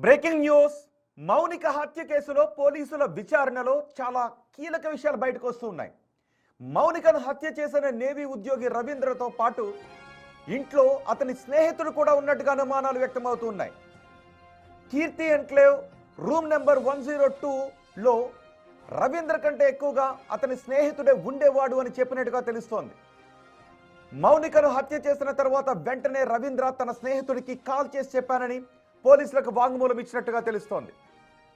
Breaking news. Mounika హత్య కేసులో పోలీసుల విచారణలో చాలా కీలక విషయాలు బయటకు వస్తున్నాయి. మౌనికను హత్య చేసిన నేవీ ఉద్యోగి రవీంద్రతో పాటు ఇంట్లో అతని స్నేహితుడు కూడా ఉన్నట్టుగా అనుమానాలు వ్యక్తమవుతున్నాయి. కీర్తి ఎన్క్లేవ్ రూమ్ నెంబర్ 102లో రవీంద్ర కంటే ఎక్కువగా అతని స్నేహితుడే ఉండేవాడు అని చెప్పినట్టుగా తెలుస్తోంది. మౌనికను హత్య చేసిన తర్వాత వెంటనే రవీంద్ర తన స్నేహితుడికి కాల్ చేసి చెప్పానని పోలీసులకు వాంగ్మూలం ఇచ్చినట్టుగా తెలుస్తోంది.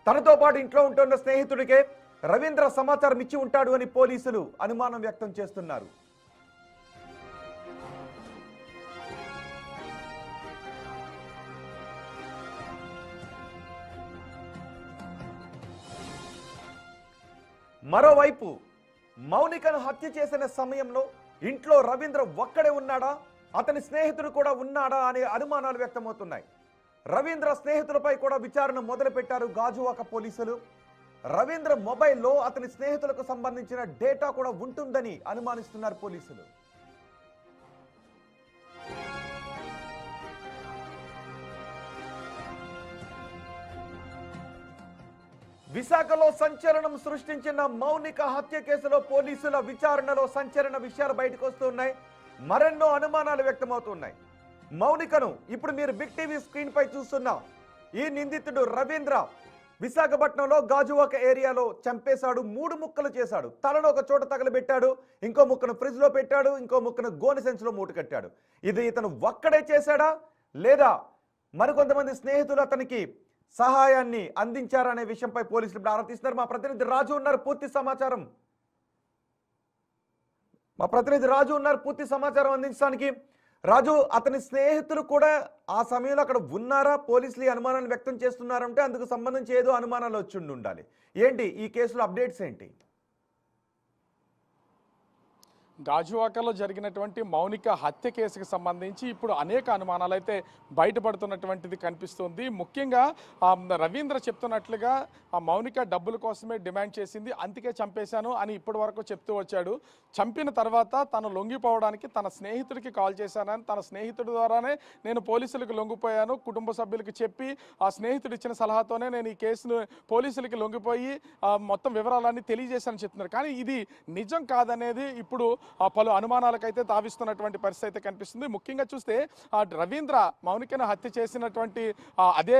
తనతో పాటు ఇంట్లో ఉంటున్న స్నేహితుడికే రవీంద్ర సమాచారం ఇచ్చి ఉంటాడు అని పోలీసులు అనుమానం వ్యక్తం చేస్తున్నారు. మరోవైపు మౌనికను హత్య చేసిన సమయంలో ఇంట్లో రవీంద్ర ఒక్కడే ఉన్నాడా, అతని స్నేహితుడు కూడా ఉన్నాడా అనే అనుమానాలు వ్యక్తమవుతున్నాయి. రవీంద్ర స్నేహితులపై కూడా విచారణ మొదలుపెట్టారు గాజువాక పోలీసులు. రవీంద్ర మొబైల్లో అతని స్నేహితులకు సంబంధించిన డేటా కూడా ఉంటుందని అనుమానిస్తున్నారు పోలీసులు. విశాఖలో సంచలనం సృష్టించిన మౌనిక హత్య కేసులో పోలీసుల విచారణలో సంచలన విషయాలు బయటకు వస్తున్నాయి. మరెన్నో అనుమానాలు వ్యక్తమవుతున్నాయి. మౌనికను ఇప్పుడు మీరు బిగ్ టీవీ స్క్రీన్ పై చూస్తున్న ఈ నిందితుడు రవీంద్ర విశాఖపట్నంలో గాజువాక ఏరియాలో చంపేశాడు. 3 ముక్కలు చేశాడు. తలను ఒక చోట తగలబెట్టాడు, ఇంకో ముక్కను ఫ్రిడ్జ్ లో పెట్టాడు, ఇంకో ముక్కను గోనె సంచిలో మూట కట్టాడు. ఇది ఇతను ఒక్కడే చేశాడా లేదా మరికొంతమంది స్నేహితులు అతనికి సహాయాన్ని అందించారనే విషయంపై పోలీసులు ఇప్పుడు ఆరా తీస్తున్నారు. మా ప్రతినిధి రాజు ఉన్నారు పూర్తి సమాచారం అందించడానికి. రాజు, అతని స్నేహితులు కూడా ఆ సమయంలో అక్కడ ఉన్నారా? పోలీసులు ఈ అనుమానాన్ని వ్యక్తం చేస్తున్నారంటే అందుకు సంబంధించి ఏదో అనుమానాలు వచ్చి ఉండాలి. ఏంటి ఈ కేసులో అప్డేట్స్ ఏంటి? గాజువాకలో జరిగినటువంటి మౌనిక హత్య కేసుకు సంబంధించి ఇప్పుడు అనేక అనుమానాలు అయితే బయటపడుతున్నటువంటిది కనిపిస్తుంది. ముఖ్యంగా రవీంద్ర చెప్తున్నట్లుగా ఆ మౌనిక డబ్బుల కోసమే డిమాండ్ చేసింది, అందుకే చంపేశాను అని ఇప్పటి వరకు చెప్తూ వచ్చాడు. చంపిన తర్వాత తను లొంగిపోవడానికి తన స్నేహితుడికి కాల్ చేశానని, తన స్నేహితుడి ద్వారానే నేను పోలీసులకు లొంగిపోయాను, కుటుంబ సభ్యులకు చెప్పి ఆ స్నేహితుడు ఇచ్చిన సలహాతోనే నేను ఈ కేసును పోలీసులకి లొంగిపోయి మొత్తం వివరాలన్నీ తెలియజేశానని చెప్తున్నారు. కానీ ఇది నిజం కాదనేది ఇప్పుడు పలు అనుమానాలకైతే తావిస్తున్నటువంటి పరిస్థితి అయితే కనిపిస్తుంది. ముఖ్యంగా చూస్తే రవీంద్ర మౌనికను హత్య చేసినటువంటి అదే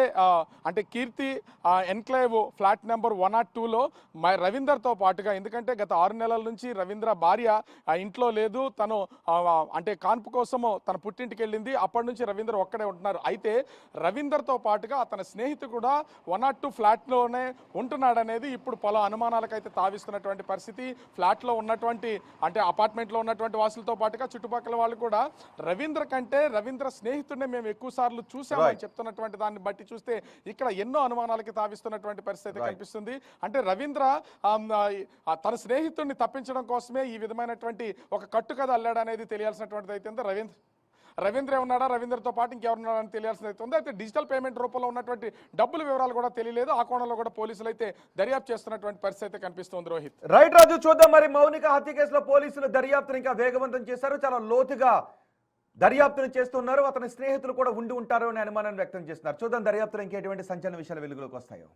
అంటే కీర్తి ఎన్క్లేవ్ ఫ్లాట్ నెంబర్ 102లో రవీందర్తో పాటుగా, ఎందుకంటే గత 6 నెలల నుంచి రవీంద్ర భార్య ఇంట్లో లేదు, తను అంటే కాన్పు కోసము తన పుట్టింటికి వెళ్ళింది. అప్పటి నుంచి రవీంద్ర ఒక్కడే ఉంటున్నారు. అయితే రవీందర్తో పాటుగా అతని స్నేహితుడు కూడా 102 ఫ్లాట్లోనే ఉంటున్నాడనేది ఇప్పుడు పలు అనుమానాలకైతే తావిస్తున్నటువంటి పరిస్థితి. ఫ్లాట్లో ఉన్నటువంటి అంటే అపార్ట్మెంట్లో ఉన్నటువంటి వాసులతో పాటుగా చుట్టుపక్కల వాళ్ళు కూడా రవీంద్ర కంటే రవీంద్ర స్నేహితుడిని మేము ఎక్కువ సార్లు చూసామని చెప్తున్నటువంటి దాన్ని బట్టి చూస్తే ఇక్కడ ఎన్నో అనుమానాలకి తావిస్తున్నటువంటి పరిస్థితి కనిపిస్తుంది. అంటే రవీంద్ర తన స్నేహితుడిని తప్పించడం కోసమే ఈ విధమైనటువంటి ఒక కట్టుకథ అల్లాడనేది తెలియాల్సినటువంటిది అయితే రవీంద్ర ఉన్నాడా, రవీంద్రతో పాటు ఇంకెవరున్నాడని తెలియాల్సింది అయితే ఉంది. అయితే డిజిటల్ పేమెంట్ రూపంలో ఉన్నటువంటి డబ్బుల వివరాలు కూడా తెలియలేదు. ఆ కోణంలో కూడా పోలీసులు అయితే దర్యాప్తు చేస్తున్నటువంటి పరిస్థితి అయితే కనిపిస్తుంది. రోహిత్, రైట్ రాజు, చూద్దాం మరి మౌనిక హత్య కేసులో పోలీసులు దర్యాప్తును ఇంకా వేగవంతం చేశారు. చాలా లోతుగా దర్యాప్తును చేస్తున్నారు. అతని స్నేహితులు కూడా ఉండి ఉంటారు అనే అనుమానాన్ని వ్యక్తం చేస్తున్నారు. చూద్దాం దర్యాప్తులో ఇంకెటువంటి సంచలన విషయాలు వెలుగులోకి వస్తాయో.